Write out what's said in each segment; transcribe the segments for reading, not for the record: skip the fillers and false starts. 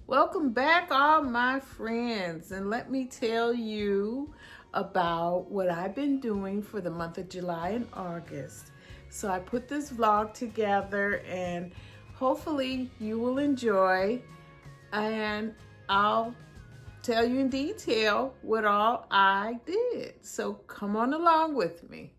Welcome back, all my friends, and let me tell you about what I've been doing for the month of July and August. So I put this vlog together and hopefully you will enjoy, and I'll tell you in detail what all I did. So come on along with me.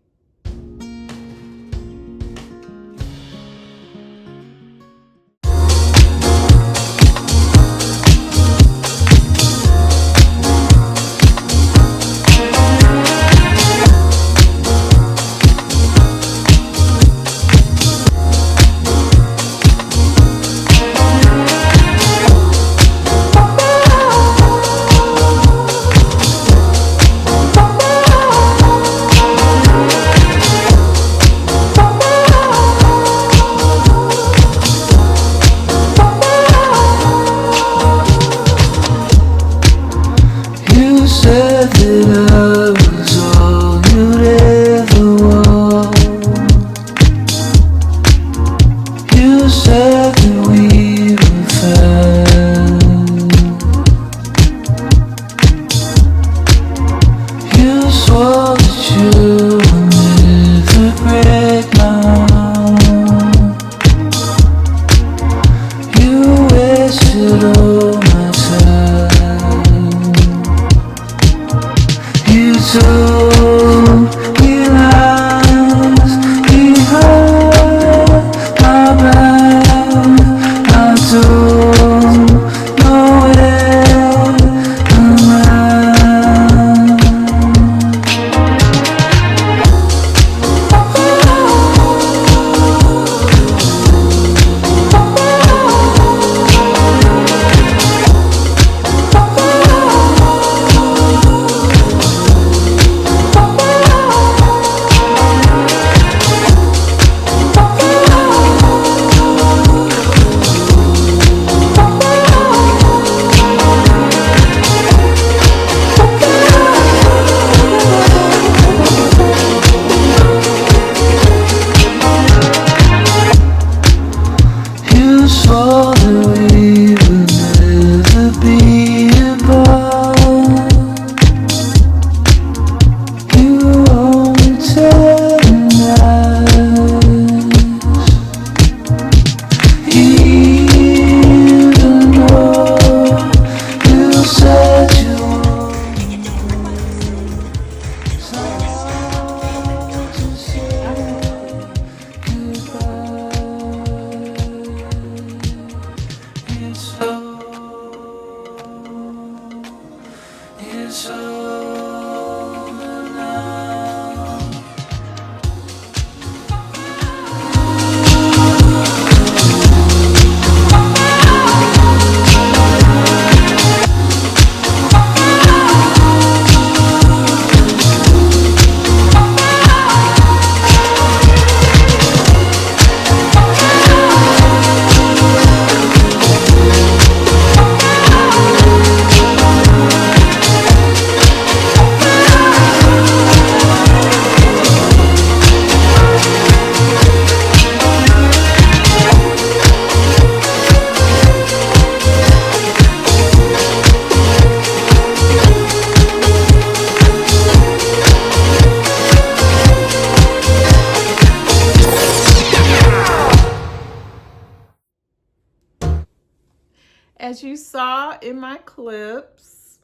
As you saw in my clips,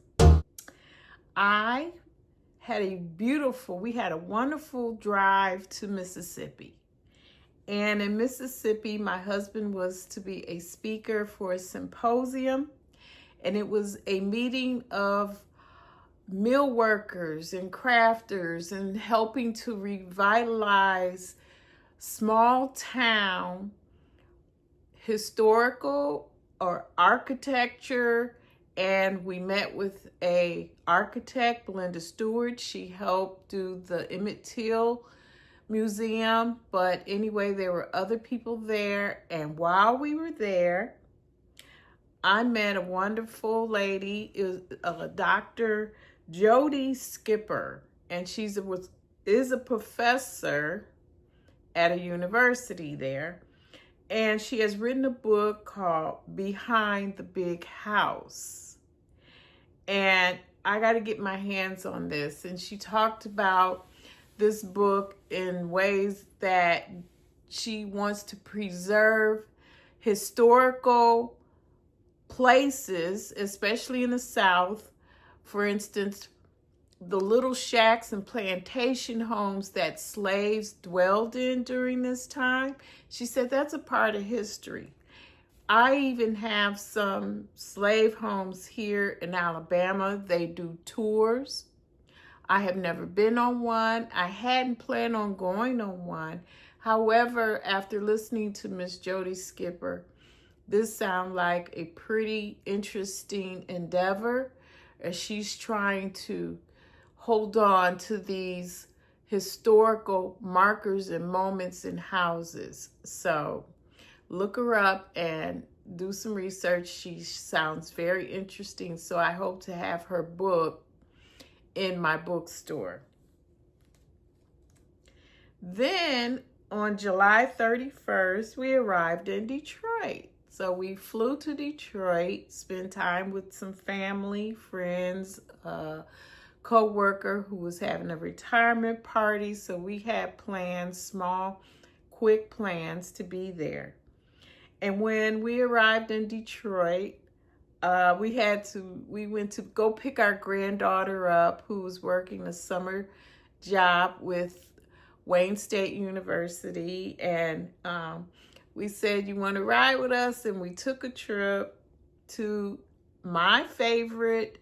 we had a wonderful drive to Mississippi. And in Mississippi, my husband was to be a speaker for a symposium. And it was a meeting of mill workers and crafters and helping to revitalize small town historical or architecture. And we met with a architect, Belinda Stewart. She helped do the Emmett Till Museum. But anyway, there were other people there. And while we were there, I met a wonderful lady, Dr. Jodi Skipper. And she is a professor at a university there. And she has written a book called Behind the Big House. And I got to get my hands on this. And she talked about this book in ways that she wants to preserve historical places, especially in the South. For instance, the little shacks and plantation homes that slaves dwelled in during this time. She said that's a part of history. I even have some slave homes here in Alabama. They do tours. I have never been on one. I hadn't planned on going on one. However, after listening to Miss Jodi Skipper, this sounds like a pretty interesting endeavor as she's trying to hold on to these historical markers and moments in houses. So look her up and do some research. She sounds very interesting. So I hope to have her book in my bookstore. Then on July 31st, we arrived in Detroit. So we flew to Detroit, spent time with some family, friends, co-worker who was having a retirement party. So we had plans, small, quick plans to be there. And when we arrived in Detroit, we went to go pick our granddaughter up who was working a summer job with Wayne State University. And we said, you want to ride with us? And we took a trip to my favorite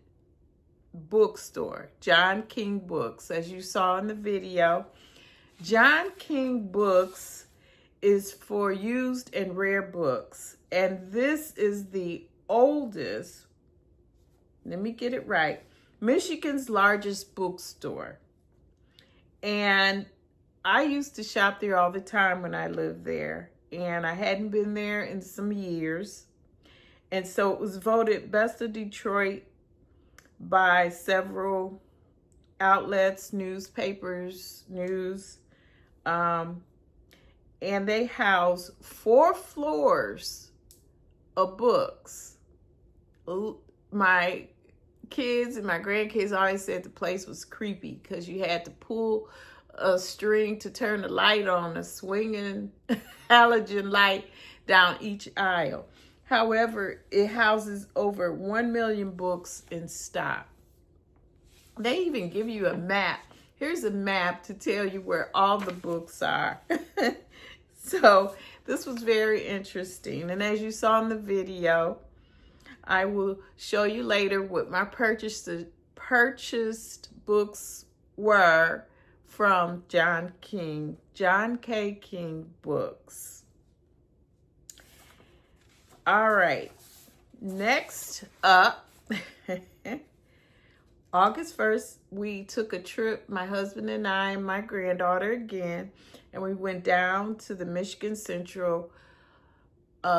bookstore, John King Books. As you saw in the video, John King Books is for used and rare books. And this is the oldest, let me get it right, Michigan's largest bookstore. And I used to shop there all the time when I lived there. And I hadn't been there in some years. And so it was voted Best of Detroit by several outlets, newspapers, news. And they house 4 floors of books. My kids and my grandkids always said the place was creepy because you had to pull a string to turn the light on, a swinging halogen light down each aisle. However, it houses over 1 million books in stock. They even give you a map. Here's a map to tell you where all the books are. So this was very interesting. And as you saw in the video, I will show you later what my purchased books were from John K. King Books. All right, next up, August 1st, we took a trip, my husband and I and my granddaughter again, and we went down to the Michigan Central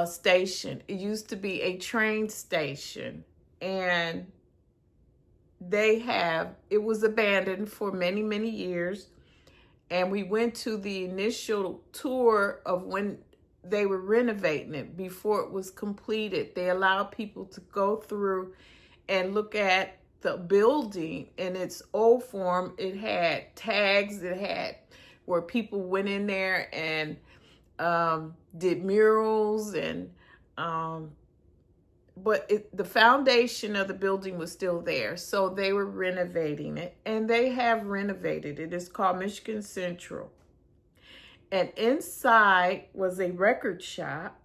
station. It used to be a train station, and it was abandoned for many, many years. And we went to the initial tour of when they were renovating it before it was completed. They allowed people to go through and look at the building in its old form. It had tags. It had where people went in there and did murals, and but the foundation of the building was still there. So they were renovating it, and they have renovated it. It's called Michigan Central. And inside was a record shop,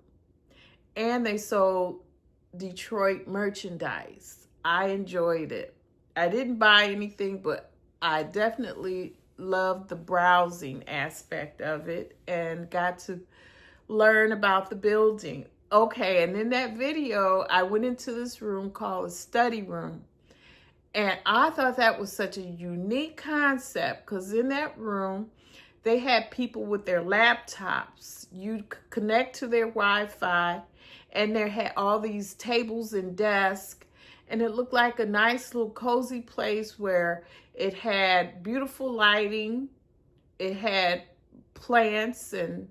and they sold Detroit merchandise. I enjoyed it. I didn't buy anything, but I definitely loved the browsing aspect of it and got to learn about the building. Okay, and in that video, I went into this room called a study room. And I thought that was such a unique concept because in that room, they had people with their laptops. You connect to their Wi-Fi, and they had all these tables and desks, and it looked like a nice little cozy place where it had beautiful lighting, it had plants and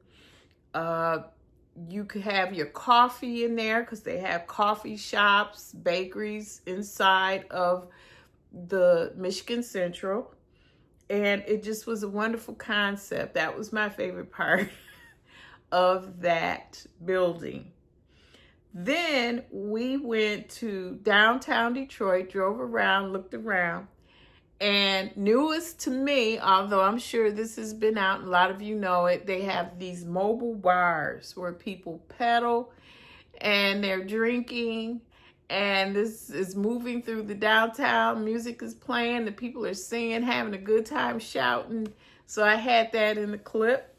you could have your coffee in there because they have coffee shops, bakeries inside of the Michigan Central. And it just was a wonderful concept. That was my favorite part of that building. Then we went to downtown Detroit, drove around, looked around, and newest to me, although I'm sure this has been out and a lot of you know it, they have these mobile bars where people pedal and they're drinking, and this is moving through the downtown. Music is playing, the people are singing, having a good time, shouting. So I had that in the clip.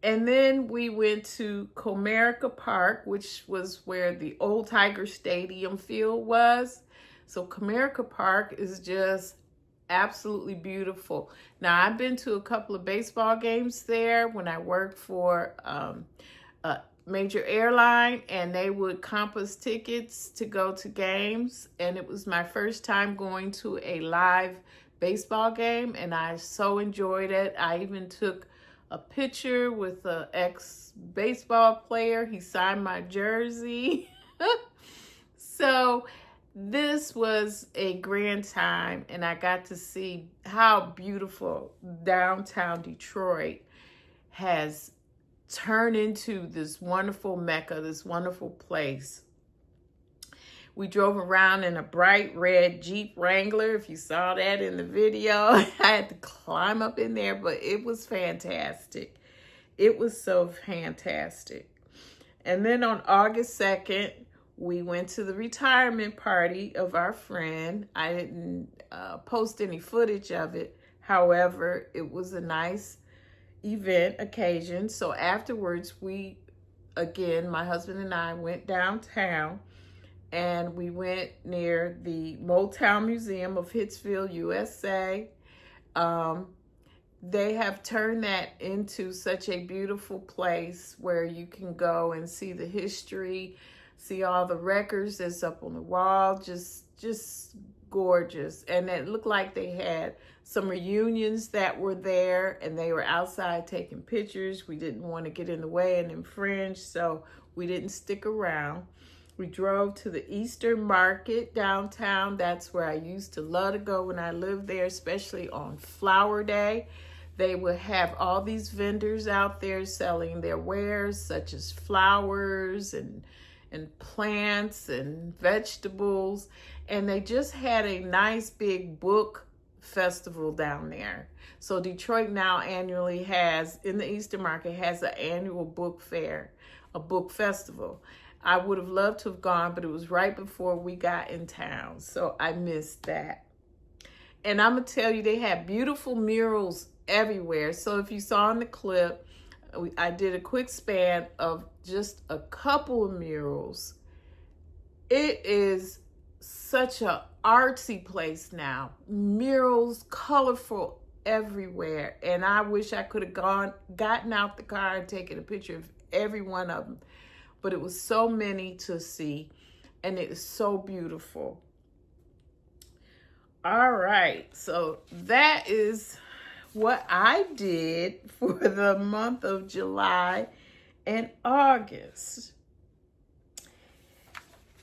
And then we went to Comerica Park, which was where the old Tiger Stadium field was. So Comerica Park is just absolutely beautiful. Now, I've been to a couple of baseball games there when I worked for a major airline, and they would comp us tickets to go to games. And it was my first time going to a live baseball game, and I so enjoyed it. I even took a picture with an ex-baseball player. He signed my jersey. So this was a grand time, and I got to see how beautiful downtown Detroit has turned into this wonderful Mecca, this wonderful place. We drove around in a bright red Jeep Wrangler. If you saw that in the video, I had to climb up in there, but it was fantastic. It was so fantastic. And then on August 2nd, we went to the retirement party of our friend. I didn't post any footage of it. However, it was a nice event occasion. So afterwards, we, again, my husband and I went downtown, and we went near the Motown Museum of Hitsville, USA. They have turned that into such a beautiful place where you can go and see the history, see all the records that's up on the wall, just gorgeous. And it looked like they had some reunions that were there, and they were outside taking pictures. We didn't want to get in the way and infringe, so we didn't stick around. We drove to the Eastern Market downtown. That's where I used to love to go when I lived there, especially on Flower Day. They would have all these vendors out there selling their wares, such as flowers and plants and vegetables. And they just had a nice big book festival down there. So Detroit now annually has, in the Eastern Market, has an annual book fair, a book festival. I would have loved to have gone, but it was right before we got in town, so I missed that. And I'm going to tell you, they have beautiful murals everywhere. So if you saw in the clip, I did a quick span of just a couple of murals. It is such an artsy place now. Murals, colorful everywhere. And I wish I could have gotten out the car and taken a picture of every one of them. But it was so many to see, and it is so beautiful. All right, so that is what I did for the month of July and August.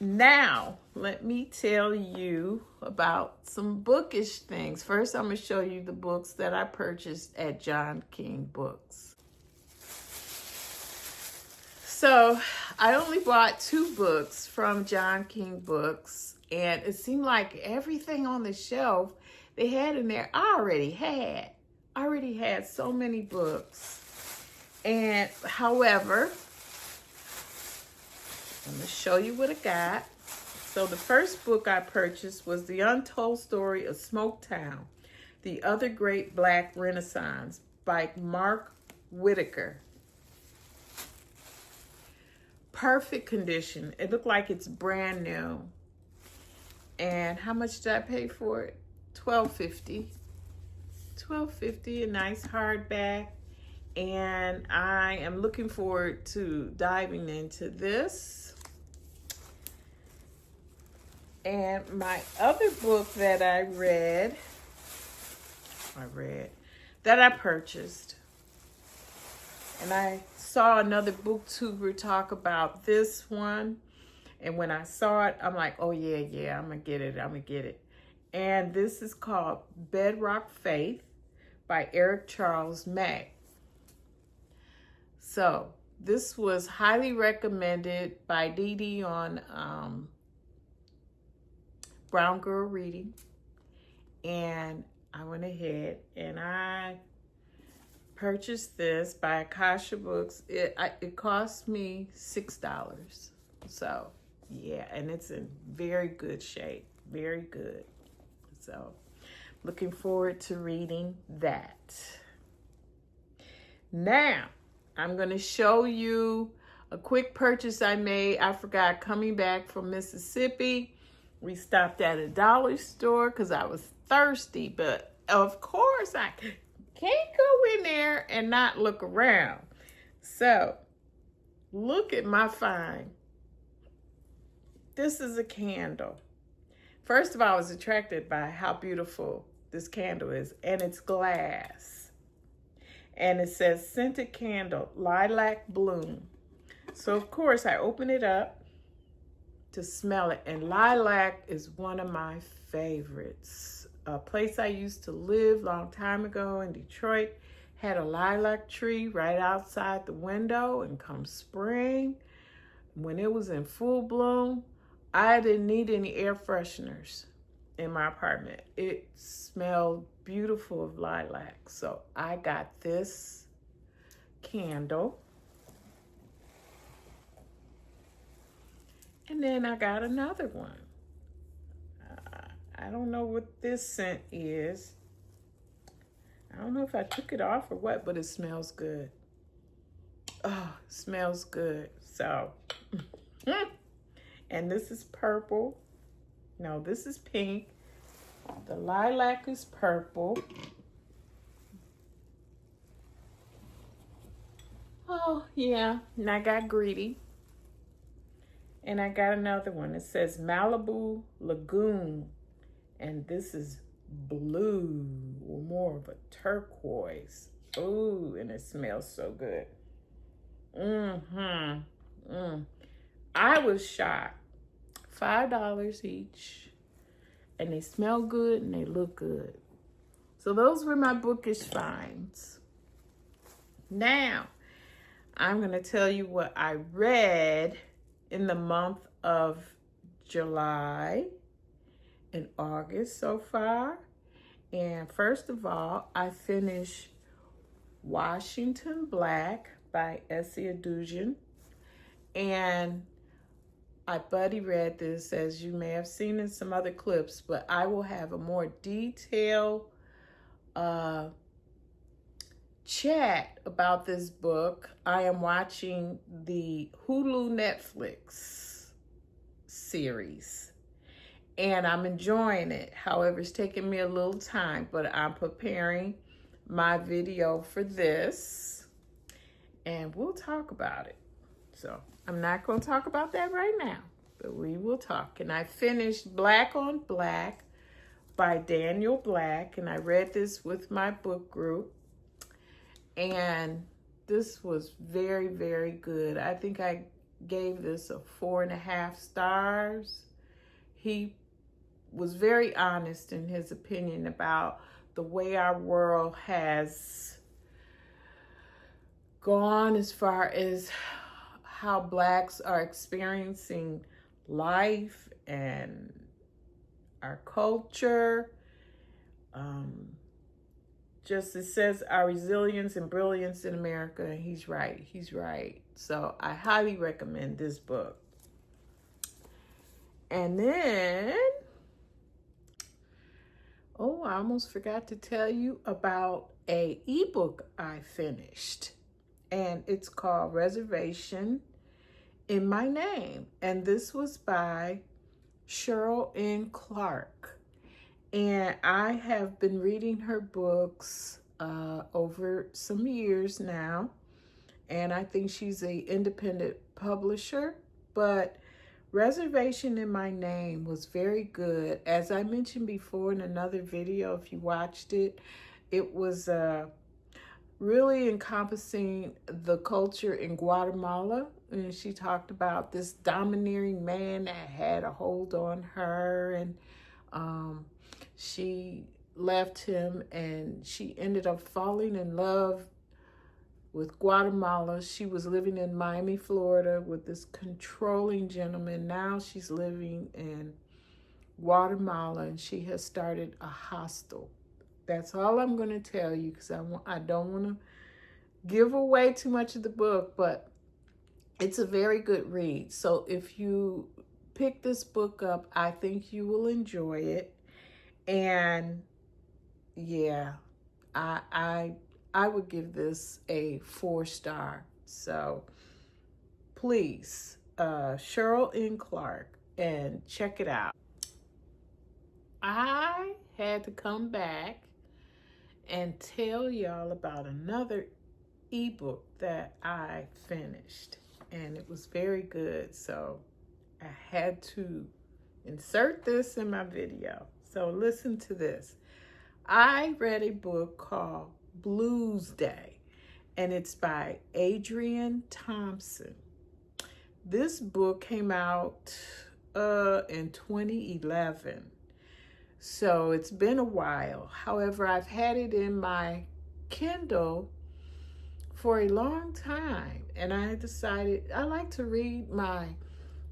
Now, let me tell you about some bookish things. First, I'm going to show you the books that I purchased at John King Books. So I only bought 2 books from John King Books, and it seemed like everything on the shelf they had in there I already had so many books. And however, I'm going to show you what I got. So the first book I purchased was The Untold Story of Smoketown, The Other Great Black Renaissance by Whitaker. Perfect condition. It looked like it's brand new. And how much did I pay for it? $12.50. $12.50, a nice hardback. And I am looking forward to diving into this. And my other book that I purchased And I saw another booktuber talk about this one. And when I saw it, I'm like, oh yeah, I'm gonna get it. And this is called Bedrock Faith by Eric Charles May. So this was highly recommended by Dee on Brown Girl Reading. And I went ahead and I purchased this by Akasha Books. It cost me $6. So yeah, and it's in very good shape, very good. So looking forward to reading that. Now I'm going to show you a quick purchase I made. I forgot, coming back from Mississippi. We stopped at a dollar store because I was thirsty, but of course I can't go in there and not look around. So look at my find. This is a candle. First of all, I was attracted by how beautiful this candle is, and it's glass. And it says scented candle, lilac bloom. So of course I open it up to smell it, and lilac is one of my favorites. A place I used to live a long time ago in Detroit had a lilac tree right outside the window, and come spring, when it was in full bloom, I didn't need any air fresheners in my apartment. It smelled beautiful of lilac. So I got this candle. And then I got another one. I don't know what this scent is. I don't know if I took it off or what, but it smells good. Oh, it smells good. So, and this is purple. No, this is pink. The lilac is purple. Oh, yeah. And I got greedy. And I got another one. It says Malibu Lagoon. And this is blue, or more of a turquoise. Ooh, and it smells so good. I was shocked. $5 each. And they smell good and they look good. So those were my bookish finds. Now, I'm going to tell you what I read in the month of July and August so far. And first of all, I finished Washington Black by Edugyan. And my buddy read this, as you may have seen in some other clips, but I will have a more detailed chat about this book. I am watching the Hulu Netflix series, and I'm enjoying it. However, it's taking me a little time, but I'm preparing my video for this, and we'll talk about it. So I'm not going to talk about that right now, but we will talk. And I finished Black on Black by Daniel Black, and I read this with my book group, and this was very, very good. I think I gave this a 4.5 stars. He was very honest in his opinion about the way our world has gone as far as how Blacks are experiencing life and our culture. Just it says our resilience and brilliance in America, and he's right. So I highly recommend this book. And then, oh, I almost forgot to tell you about a ebook I finished, and it's called Reservation in My Name, and this was by Cheril and Clarke. And I have been reading her books over some years now, and I think she's an independent publisher, but Reservation in My Name was very good. As I mentioned before in another video, if you watched it, it was really encompassing the culture in Guatemala. And she talked about this domineering man that had a hold on her, and um, she left him, and she ended up falling in love with Guatemala. She was living in Miami, Florida with this controlling gentleman. Now she's living in Guatemala, and she has started a hostel. That's all I'm going to tell you, because I don't want to give away too much of the book, but it's a very good read. So if you pick this book up, I think you will enjoy it. And yeah, I would give this a 4-star. So please, Cheril and Clarke, and check it out. I had to come back and tell y'all about another ebook that I finished, and it was very good. So I had to insert this in my video. So listen to this. I read a book called Bluesday, and it's by Adrienne Thompson. This book came out in 2011. So it's been a while. However, I've had it in my Kindle for a long time, and I decided I like to read my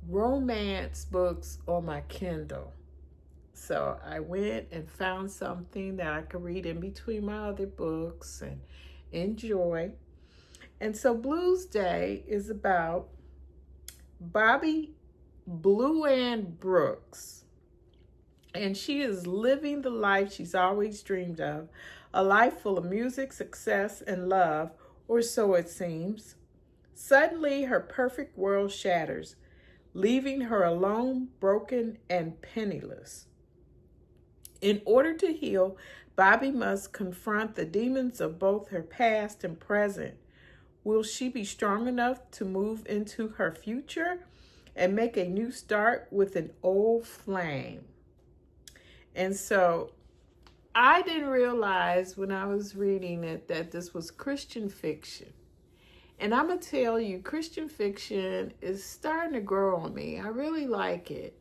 romance books on my Kindle. So I went and found something that I could read in between my other books and enjoy. And so Bluesday is about Bobby Blue Ann Brooks. And she is living the life she's always dreamed of, a life full of music, success, and love, or so it seems. Suddenly, her perfect world shatters, leaving her alone, broken, and penniless. In order to heal, Bobby must confront the demons of both her past and present. Will she be strong enough to move into her future and make a new start with an old flame? And so I didn't realize when I was reading it that this was Christian fiction. And I'm going to tell you, Christian fiction is starting to grow on me. I really like it.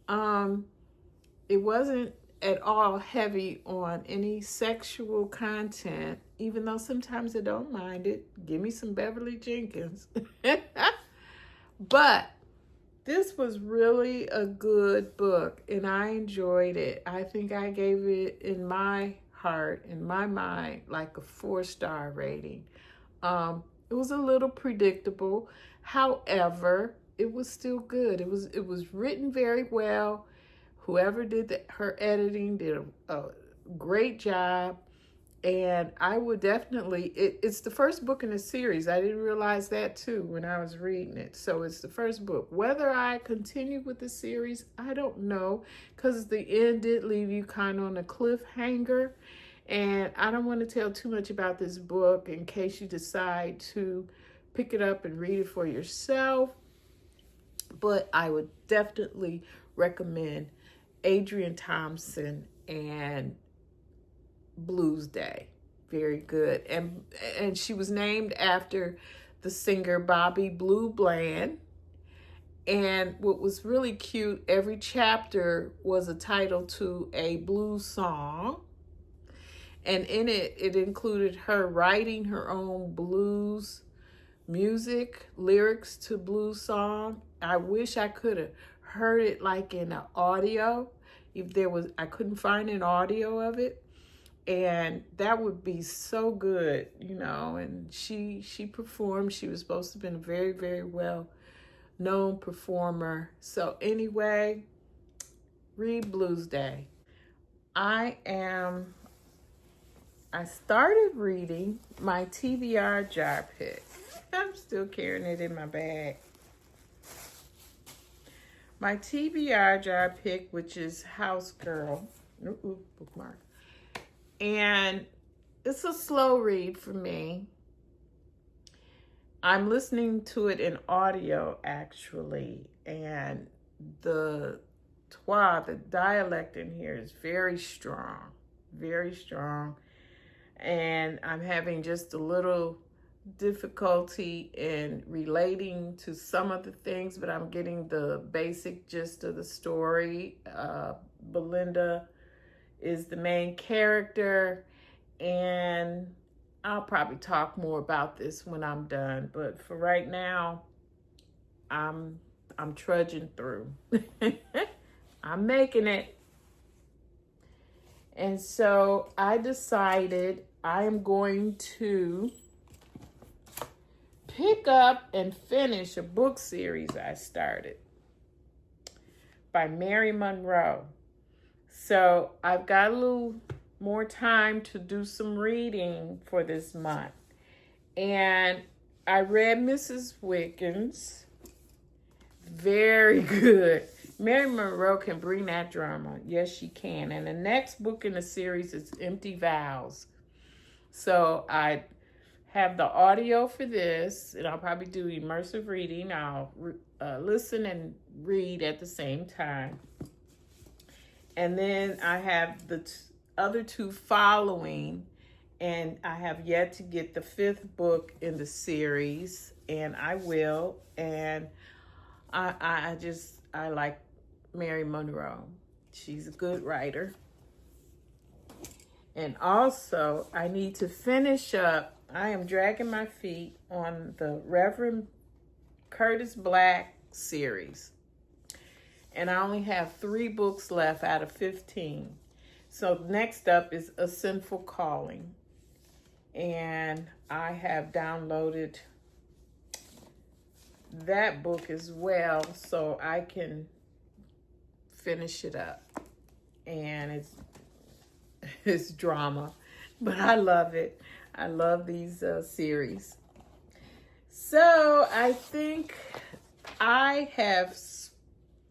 It wasn't at all heavy on any sexual content, even though sometimes I don't mind it. Give me some Beverly Jenkins. But this was really a good book, and I enjoyed it. I think I gave it, in my heart, in my mind, like a 4-star rating. It was a little predictable. However, it was still good. It was written very well. Whoever did her editing did a great job. And I would definitely, it's the first book in the series. I didn't realize that too when I was reading it. So it's the first book. Whether I continue with the series, I don't know, because the end did leave you kind of on a cliffhanger. And I don't want to tell too much about this book in case you decide to pick it up and read it for yourself. But I would definitely recommend Adrienne Thompson and Bluesday. Very good. And she was named after the singer Bobby Blue Bland. And what was really cute, every chapter was a title to a blues song. And in it, it included her writing her own blues music, lyrics to blues song. I wish I could have heard it like in an audio. If there was, I couldn't find an audio of it. And that would be so good, you know. And she performed. She was supposed to have been a very, very well known performer. So anyway, read Bluesday. I started reading my TBR jar pick. I'm still carrying it in my bag. My TBR jar pick, which is Housegirl. Ooh, bookmark. And it's a slow read for me. I'm listening to it in audio, actually. And the dialect in here is very strong. Very strong. and I'm having just a little difficulty in relating to some of the things, but I'm getting the basic gist of the story. Belinda is the main character, and I'll probably talk more about this when I'm done, but for right now, I'm trudging through. I'm making it. And so I decided I am going to pick up and finish a book series I started by Mary Monroe. So I've got a little more time to do some reading for this month. And I read Mrs. Wiggins. Very good. Mary Monroe can bring that drama. Yes, she can. And the next book in the series is Empty Vows. So I have the audio for this, and I'll probably do immersive reading. I'll listen and read at the same time. And then I have the other two following, and I have yet to get the 5th book in the series, and I will. And I like Mary Monroe. She's a good writer. And also, I need to finish up. I am dragging my feet on the Reverend Curtis Black series. And I only have 3 books left out of 15. So next up is A Sinful Calling. And I have downloaded that book as well, so I can finish it up. And it's drama, but I love it. I love these series. So I think I have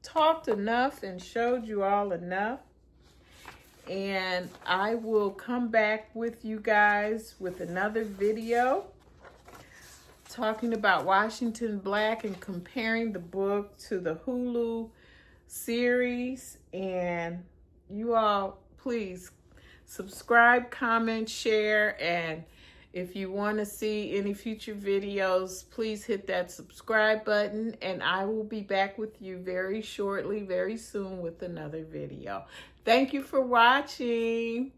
talked enough and showed you all enough. And I will come back with you guys with another video talking about Washington Black and comparing the book to the Hulu series. And you all, please subscribe, comment, share, and if you want to see any future videos, please hit that subscribe button, and I will be back with you very shortly, very soon with another video. Thank you for watching.